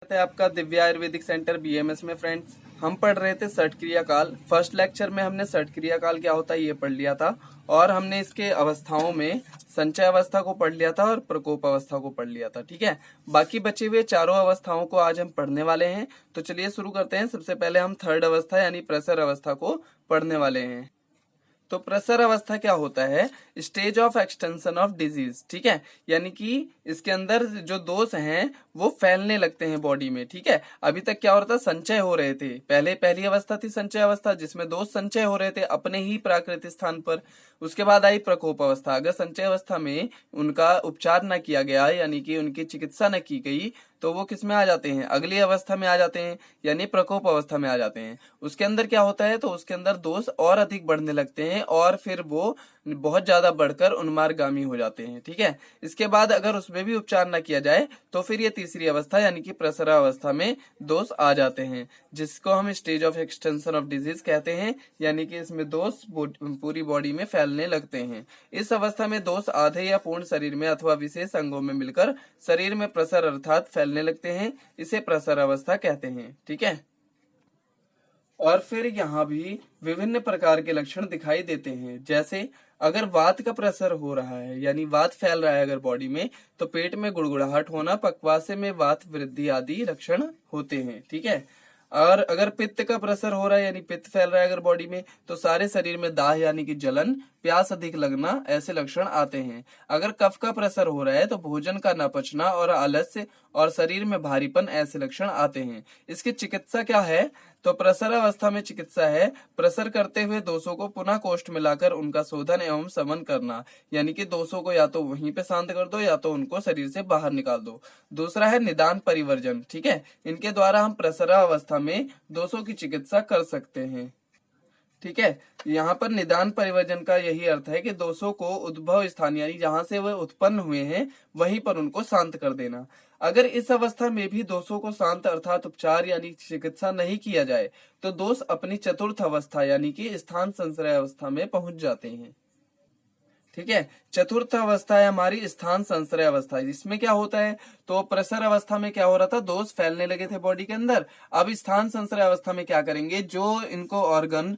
है आपका Divya Ayurvedic centre BMS में। फ्रेंड्स, हम पढ़ रहे थे षट क्रिया काल। फर्स्ट लेक्चर में हमने षट क्रिया काल क्या होता है ये पढ़ लिया था, और हमने इसके अवस्थाओं में संचय अवस्था को पढ़ लिया था और प्रकोप अवस्था को पढ़ लिया था। ठीक है, बाकी बचे हुए चारों अवस्थाओं को आज हम पढ़ने वाले हैं। तो चलिए शुरू करते हैं। सबसे पहले हम थर्ड अवस्था यानी प्रसर अवस्था को पढ़ने वाले हैं। तो प्रसर अवस्था क्या होता है? Stage of extension of disease. ठीक है, यानी कि इसके अंदर जो दोष हैं वो फैलने लगते हैं बॉडी में। ठीक है, अभी तक क्या हो रहा था? संचय हो रहे थे। पहली अवस्था थी संचय अवस्था, जिसमें दोष संचय हो रहे थे अपने ही प्राकृतिक स्थान पर। उसके बाद आई प्रकोप अवस्था। अगर संचय अवस्था में उनका उपचार न किया गया, यानी कि उनकी चिकित्सा न की गई, तो वो किस में आ जाते हैं? अगली अवस्था में आ जाते हैं, यानी प्रकोप अवस्था में आ जाते हैं। उसके अंदर क्या होता है? तो उसके अंदर दोष और अधिक बढ़ने लगते हैं और फिर वो बहुत ज्यादा बढ़कर उन्मार्गामी हो जाते हैं। ठीक है, इसके बाद अगर उसमें भी उपचार न किया जाए तो फिर ये तीसरी अवस्था यानी कि प्रसरा अवस्था में दोष आ जाते हैं, जिसको हम stage of extension of disease कहते हैं। यानी कि इसमें दोष पूरी बॉडी में फैलने लगते हैं। इस अवस्था में दोष आधे या पूर्ण शरीर में अथवा विशेष अंगों में मिलकर शरीर में प्रसर अर्थात फैलने लगते हैं। इसे प्रसर अवस्था कहते हैं। ठीक है, और फिर यहाँ भी विभिन्न प्रकार के लक्षण दिखाई देते हैं। जैसे अगर वात का प्रसर हो रहा है, यानी वात फैल रहा है अगर बॉडी में, तो पेट में गुड़गुड़ाहट होना, पक्वासे में वात वृद्धि आदि लक्षण होते हैं। ठीक है, और अगर पित्त का प्रसर हो रहा है यानी पित्त फैल रहा है अगर बॉडी में, तो सारे शरीर में दाह यानी कि जलन, प्यास अधिक लगना, ऐसे लक्षण आते हैं। अगर कफ का प्रसर हो रहा है तो भोजन का न पचना और आलस्य और शरीर में भारीपन, ऐसे लक्षण आते हैं। इसकी चिकित्सा क्या है? तो प्रसर अवस्था में चिकित्सा है प्रसर करते हुए दोषों को पुनः कोष्ठ में लाकर उनका शोधन एवं शमन करना, यानी कि दोषों को या तो वहीं पे शांत कर दो या तो उनको शरीर से बाहर निकाल दो। दूसरा है निदान परिवर्जन। ठीक है, इनके द्वारा हम प्रसरा अवस्था में दोषों की चिकित्सा कर सकते हैं। ठीक है, यहाँ पर निदान परिवर्जन का यही अर्थ है कि दोषों को उद्भव स्थान यानी जहां से वह उत्पन्न हुए हैं वहीं पर उनको शांत कर देना। अगर इस अवस्था में भी दोषों को शांत अर्थात उपचार यानी चिकित्सा नहीं किया जाए तो दोष अपनी चतुर्थ अवस्था यानी कि स्थान संश्रय अवस्था में पहुंच जाते हैं। ठीक है, चतुर्थ अवस्था है हमारी स्थान संश्रय अवस्था। इसमें क्या होता है? तो प्रसर अवस्था में क्या हो रहा था? दोष फैलने लगे थे बॉडी के अंदर। अब स्थान संश्रय अवस्था में क्या करेंगे? जो इनको ऑर्गन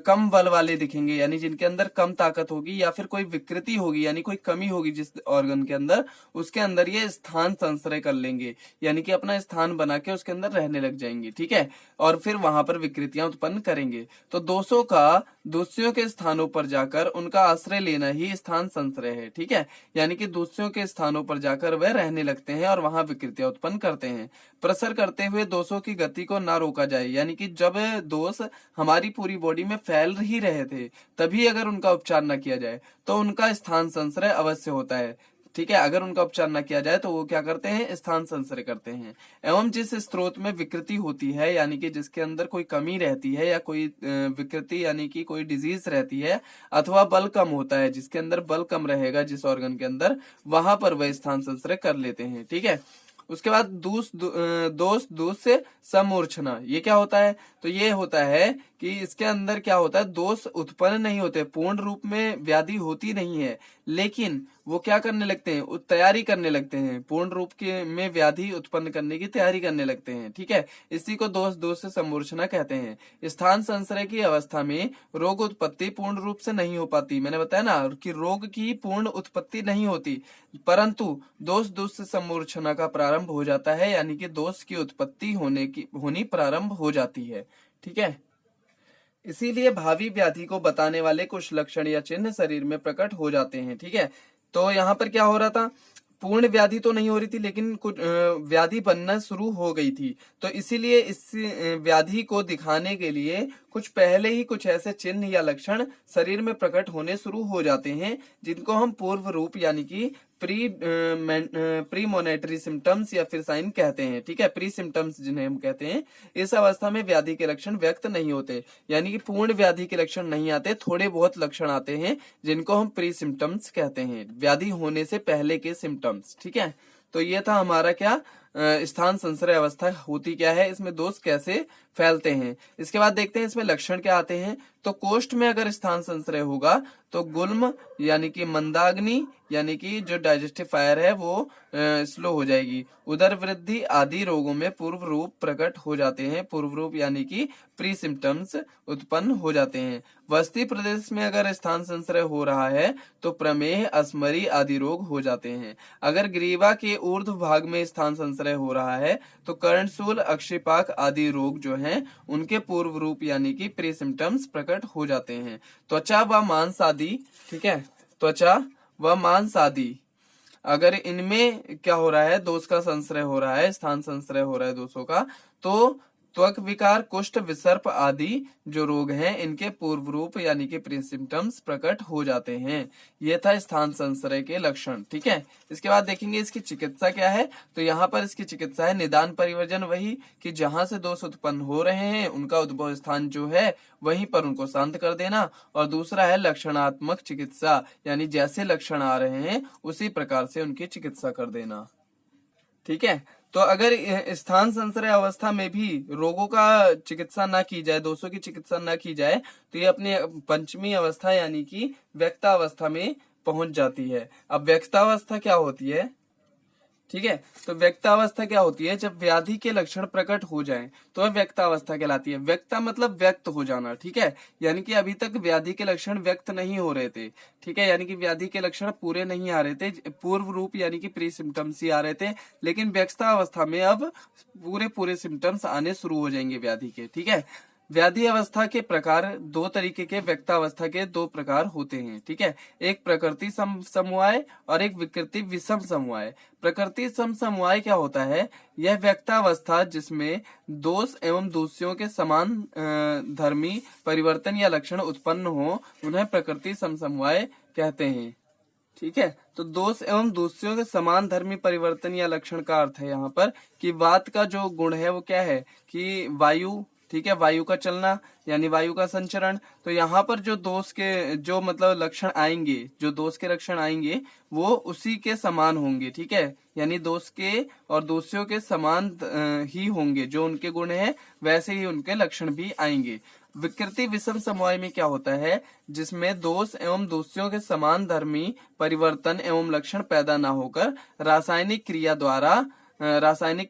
कम बल वाले दिखेंगे, यानी जिनके अंदर कम ताकत होगी या फिर कोई विकृति होगी यानी कोई कमी होगी जिस ऑर्गन के अंदर, उसके अंदर ये स्थान संश्रय कर लेंगे, यानी कि अपना स्थान बना के उसके अंदर रहने लग जाएंगे। ठीक है, और फिर वहां पर विकृतियां उत्पन्न करेंगे। तो दोषों का दूसरों के स्थानों पर जाकर उनका आश्रय लेना ही स्थान संश्रय है। ठीक है, यानी कि दूसरों के स्थानों पर जाकर वह रहने लगते हैं और वहां विकृतियां उत्पन्न करते हैं। प्रसर करते हुए दोषों की गति को ना रोका जाए, यानी कि जब दोष हमारी पूरी बॉडी में फैल ही रहे थे तभी अगर उनका उपचार न किया जाए तो उनका स्थान संश्रय अवश्य होता है। ठीक है, अगर उनका उपचार न किया जाए तो वो क्या करते हैं? स्थान संश्रय करते हैं। एवं जिस स्रोत में विकृति होती है यानी कि जिसके अंदर कोई कमी रहती है या कोई विकृति यानी कि कोई डिजीज रहती है अथवा बल कम होता है, जिसके अंदर बल कम रहेगा जिस ऑर्गन के अंदर, वहां पर वह स्थान संश्रय कर लेते हैं। ठीक है, उसके बाद दोष से समूर्छना, ये क्या होता है? तो ये होता है कि इसके अंदर क्या होता है? दोष उत्पन्न नहीं होते, पूर्ण रूप में व्याधि होती नहीं है, लेकिन वो क्या करने लगते हैं? तैयारी करने लगते हैं, पूर्ण रूप के में व्याधि उत्पन्न करने की तैयारी करने लगते हैं। ठीक है, इसी को दोष से समूर्छना कहते हैं। स्थान संश्रय की अवस्था में रोग उत्पत्ति पूर्ण रूप से नहीं हो पाती। मैंने बताया ना कि रोग की पूर्ण उत्पत्ति नहीं होती, परंतु दोष से समूर्छना का प्रारंभ हो जाता है, यानी कि दोष की उत्पत्ति होनी प्रारंभ हो जाती है। ठीक है, इसीलिए भावी व्याधि को बताने वाले कुछ लक्षण या चिन्ह शरीर में प्रकट हो जाते हैं। ठीक है, तो यहाँ पर क्या हो रहा था? पूर्ण व्याधि तो नहीं हो रही थी लेकिन कुछ व्याधि बनना शुरू हो गई थी। तो इसीलिए इस व्याधि को दिखाने के लिए कुछ पहले ही कुछ ऐसे चिन्ह या लक्षण शरीर में प्रकट होने शुरू हो जाते हैं, जिनको हम पूर्व रूप यानी कि प्रीमोनेटरी सिम्टम्स या फिर साइन कहते हैं। ठीक है, प्री सिम्टम्स जिन्हें हम कहते हैं। इस अवस्था में व्याधि के लक्षण व्यक्त नहीं होते, यानी कि पूर्ण व्याधि के लक्षण नहीं आते, थोड़े बहुत लक्षण आते हैं जिनको हम प्री सिम्टम्स कहते हैं, व्याधि होने से पहले के सिम्टम्स। ठीक है, तो ये था हमारा क्या स्थान संश्रय अवस्था होती क्या है, इसमें दोष कैसे फैलते हैं। इसके बाद देखते हैं इसमें लक्षण क्या आते हैं। तो तो कोष्ठ में अगर स्थान संश्रय होगा तो गुल्म यानी कि मंदाग्नि यानी कि जो डाइजेस्टिव फायर है वो स्लो हो जाएगी। उदर वृद्धि आदि रोगों में पूर्व रूप प्रकट हो जाते हैं। पूर्व रूप यानी कि प्री सिम्टम्स उत्पन्न हो जाते हैं। वस्ती प्रदेश में अगर स्थान संश्रय हो रहा है तो प्रमेह, अस्मरी आदि रोग हो जाते हैं। अगर ग्रीवा के ऊर्ध्व भाग में स्थान संश्रय हो रहा है तो कर्णशूल, अक्षिपाक आदि रोग जो हैं उनके पूर्व रूप यानी कि प्री सिम्टम्स प्रकट हो जाते हैं। त्वचा व मांस आदि, ठीक है, त्वचा व मांस आदि अगर इनमें क्या हो रहा है, दोष का संश्रय हो रहा है, स्थान संश्रय हो रहा है दोषों का, तो त्वक विकार, कुष्ठ, विसर्प आदि जो रोग हैं इनके पूर्व रूप यानी कि प्री सिम्टम्स प्रकट हो जाते हैं। ये था स्थान संश्रय के लक्षण, ठीक है। इसके बाद देखेंगे इसकी चिकित्सा क्या है। तो यहाँ पर इसकी चिकित्सा है निदान परिवर्जन, वही कि जहां से दोष उत्पन्न हो रहे हैं उनका उद्भव स्थान जो है वहीं पर उनको शांत कर देना। और दूसरा है लक्षणात्मक चिकित्सा, यानी जैसे लक्षण आ रहे हैं उसी प्रकार से उनकी चिकित्सा कर देना, ठीक है। तो अगर स्थान संश्रय अवस्था में भी रोगों का चिकित्सा ना की जाए, दोषों की चिकित्सा ना की जाए, तो ये अपनी पंचमी अवस्था यानी कि व्यक्तावस्था में पहुंच जाती है। अब व्यक्तावस्था क्या होती है, ठीक है। तो व्यक्तावस्था क्या होती है, जब व्याधि के लक्षण प्रकट हो जाएं तो वह व्यक्तावस्था कहलाती है। व्यक्ता मतलब व्यक्त हो जाना, ठीक है, यानी कि अभी तक व्याधि के लक्षण व्यक्त नहीं हो रहे थे, ठीक है, यानी कि व्याधि के लक्षण पूरे नहीं आ रहे थे, पूर्व रूप यानी कि प्री सिम्टम्स ही आ रहे थे, लेकिन व्यक्तावस्था में अब पूरे सिम्टम्स आने शुरू हो जाएंगे व्याधि के, ठीक है। व्याधि अवस्था के प्रकार दो तरीके के, व्यक्तावस्था के दो प्रकार होते हैं, ठीक है। एक प्रकृति समवाय और एक विकृति विषम समवाय। प्रकृति सम समवाय क्या होता है, यह व्यक्तावस्था जिसमें दोष एवं दोषियों के समान धर्मी परिवर्तन या लक्षण उत्पन्न हो, उन्हें प्रकृति सम समवाय कहते हैं, ठीक है। तो दोष एवं दोषियों के समान धर्मी परिवर्तन या लक्षण का अर्थ है यहाँ पर कि वात का जो गुण है वो क्या है कि वायु, ठीक है, वायु का चलना यानी वायु का संचरण। तो यहाँ पर जो दोष के जो मतलब लक्षण आएंगे, जो दोष के लक्षण आएंगे वो उसी के समान होंगे, ठीक है, यानी दोष के और दोषियों के समान ही होंगे, जो उनके गुण हैं वैसे ही उनके लक्षण भी आएंगे। विकृति विषम समवाय में क्या होता है, जिसमें दोष एवं दोषियों के समान धर्मी परिवर्तन एवं लक्षण पैदा न होकर रासायनिक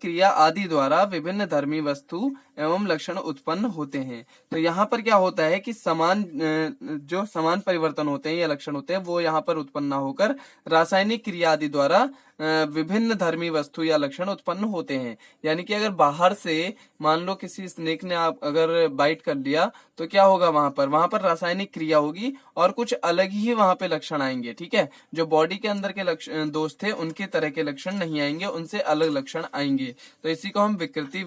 क्रिया आदि द्वारा विभिन्न धर्मी वस्तु एवं लक्षण उत्पन्न होते हैं। तो यहाँ पर क्या होता है कि जो समान परिवर्तन होते हैं या लक्षण होते हैं वो यहाँ पर उत्पन्न ना होकर रासायनिक क्रिया आदि द्वारा विभिन्न धर्मी वस्तु या लक्षण उत्पन्न होते हैं। यानी कि अगर बाहर से मान लो किसी स्नेक ने आप अगर बाइट कर लिया तो क्या होगा, वहां पर रासायनिक क्रिया होगी और कुछ अलग ही वहां पे लक्षण आएंगे, ठीक है। जो बॉडी के अंदर के दोष थे उनके तरह के लक्षण नहीं आएंगे, उनसे अलग लक्षण आएंगे। तो इसी को हम विकृति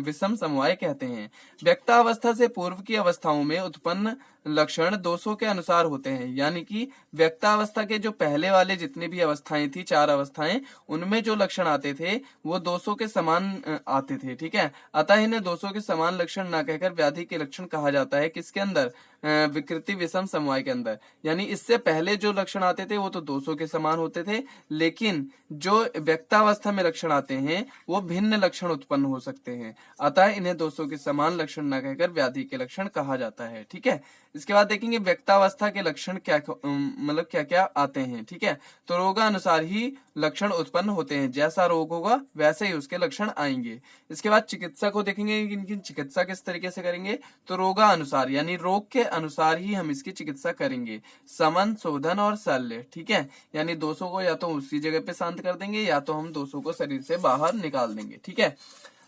विषम समवाय कहते हैं। व्यक्तावस्था से पूर्व की अवस्थाओं में उत्पन्न लक्षण दोषों के अनुसार होते हैं, यानी कि व्यक्तावस्था के जो पहले वाले जितने भी अवस्थाएं थी, 4 अवस्थाएं, उनमें जो लक्षण आते थे वो दोषों के समान आते थे, ठीक है। अतः इन्हें दोषों के समान लक्षण न कहकर व्याधि के लक्षण कहा जाता है। किसके अंदर, विकृति विषम समवाय के अंदर। यानी इससे पहले जो लक्षण आते थे वो तो दोषों के समान होते थे, लेकिन जो व्यक्तावस्था में लक्षण आते हैं वो भिन्न लक्षण उत्पन्न हो सकते हैं, अतः इन्हें दोषों के समान लक्षण न कहकर व्याधि के लक्षण कहा जाता है, ठीक है। इसके बाद देखेंगे व्यक्तावस्था के लक्षण मतलब क्या क्या आते हैं, ठीक है। तो रोगानुसार ही लक्षण उत्पन्न होते हैं, जैसा रोग होगा वैसे ही उसके लक्षण आएंगे। इसके बाद चिकित्सा को देखेंगे, इनकी चिकित्सा किस तरीके से करेंगे, तो रोगानुसार यानी रोग के अनुसार ही हम इसकी चिकित्सा करेंगे। समन, शोधन और शल्य, ठीक है, यानी दोषों को या तो उसी जगह पे शांत कर देंगे या तो हम दोषों को शरीर से बाहर निकाल देंगे, ठीक है।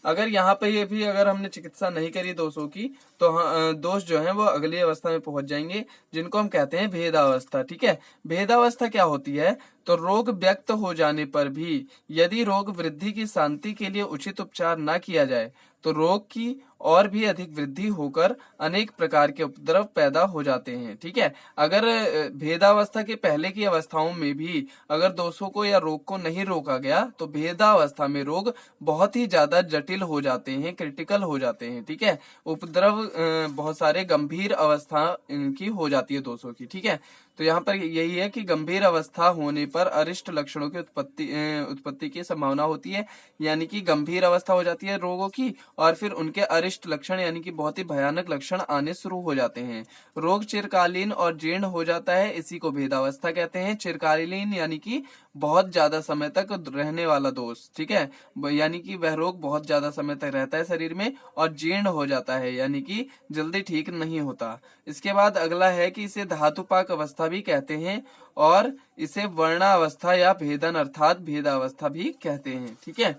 अगर यहाँ पे ये भी अगर हमने चिकित्सा नहीं करी दोषों की तो दोष जो है वो अगली अवस्था में पहुंच जाएंगे, जिनको हम कहते हैं भेदावस्था, ठीक है। भेदावस्था क्या होती है, तो रोग व्यक्त हो जाने पर भी यदि रोग वृद्धि की शांति के लिए उचित उपचार न किया जाए तो रोग की और भी अधिक वृद्धि होकर अनेक प्रकार के उपद्रव पैदा हो जाते हैं, ठीक है। अगर भेदावस्था के पहले की अवस्थाओं में भी अगर दोषों को या रोग को नहीं रोका गया तो भेदावस्था में रोग बहुत ही ज्यादा जटिल हो जाते हैं, क्रिटिकल हो जाते हैं, ठीक है। उपद्रव बहुत सारे गंभीर अवस्था इनकी हो जाती है दोषों की, ठीक है। तो यहाँ पर यही है कि गंभीर अवस्था होने पर अरिष्ट लक्षणों की उत्पत्ति की संभावना होती है, यानी कि गंभीर अवस्था हो जाती है रोगों की और फिर उनके अरिष्ट लक्षण यानी कि बहुत ही भयानक लक्षण आने शुरू हो जाते हैं। रोग चिरकालीन और जीर्ण हो जाता है, इसी को भेदावस्था कहते हैं। चिरकालीन यानी कि बहुत ज्यादा समय तक रहने वाला दोष, ठीक है, यानी कि वह रोग बहुत ज्यादा समय तक रहता है शरीर में, और जीर्ण हो जाता है यानी कि जल्दी ठीक नहीं होता। इसके बाद अगला है कि इसे धातुपाक अवस्था भी कहते हैं और इसे वर्णावस्था या भेदन अर्थात भेदावस्था भी कहते हैं, ठीक है।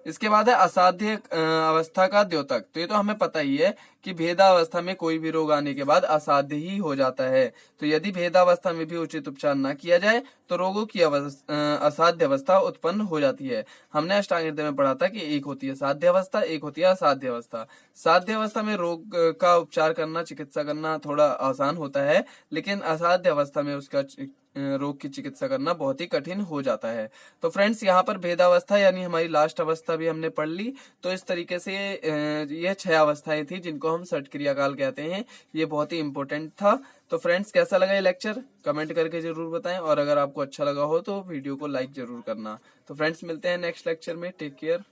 इसके बाद है असाध्य अवस्था का द्योतक। तो ये तो हमें पता ही है कि भेदावस्था में कोई भी रोग आने के बाद असाध्य ही हो जाता है। तो यदि भेदावस्था में भी उचित उपचार न किया जाए तो रोगों की असाध्य अवस्था उत्पन्न हो जाती है। हमने अष्टांग हृदय में पढ़ा था कि एक होती है साध्य अवस्था, एक होती है असाध्य अवस्था। साध्य अवस्था में रोग का उपचार करना, चिकित्सा करना थोड़ा आसान होता है, लेकिन असाध्य अवस्था में उसका रोग की चिकित्सा करना बहुत ही कठिन हो जाता है। तो फ्रेंड्स, यहाँ पर भेदावस्था यानी हमारी लास्ट अवस्था भी हमने पढ़ ली। तो इस तरीके से ये 6 अवस्थाएं थी जिनको हम षट क्रिया काल कहते हैं। ये बहुत ही इंपॉर्टेंट था। तो फ्रेंड्स, कैसा लगा ये लेक्चर कमेंट करके जरूर बताएं, और अगर आपको अच्छा लगा हो तो वीडियो को लाइक जरूर करना। तो फ्रेंड्स, मिलते हैं नेक्स्ट लेक्चर में। Take care.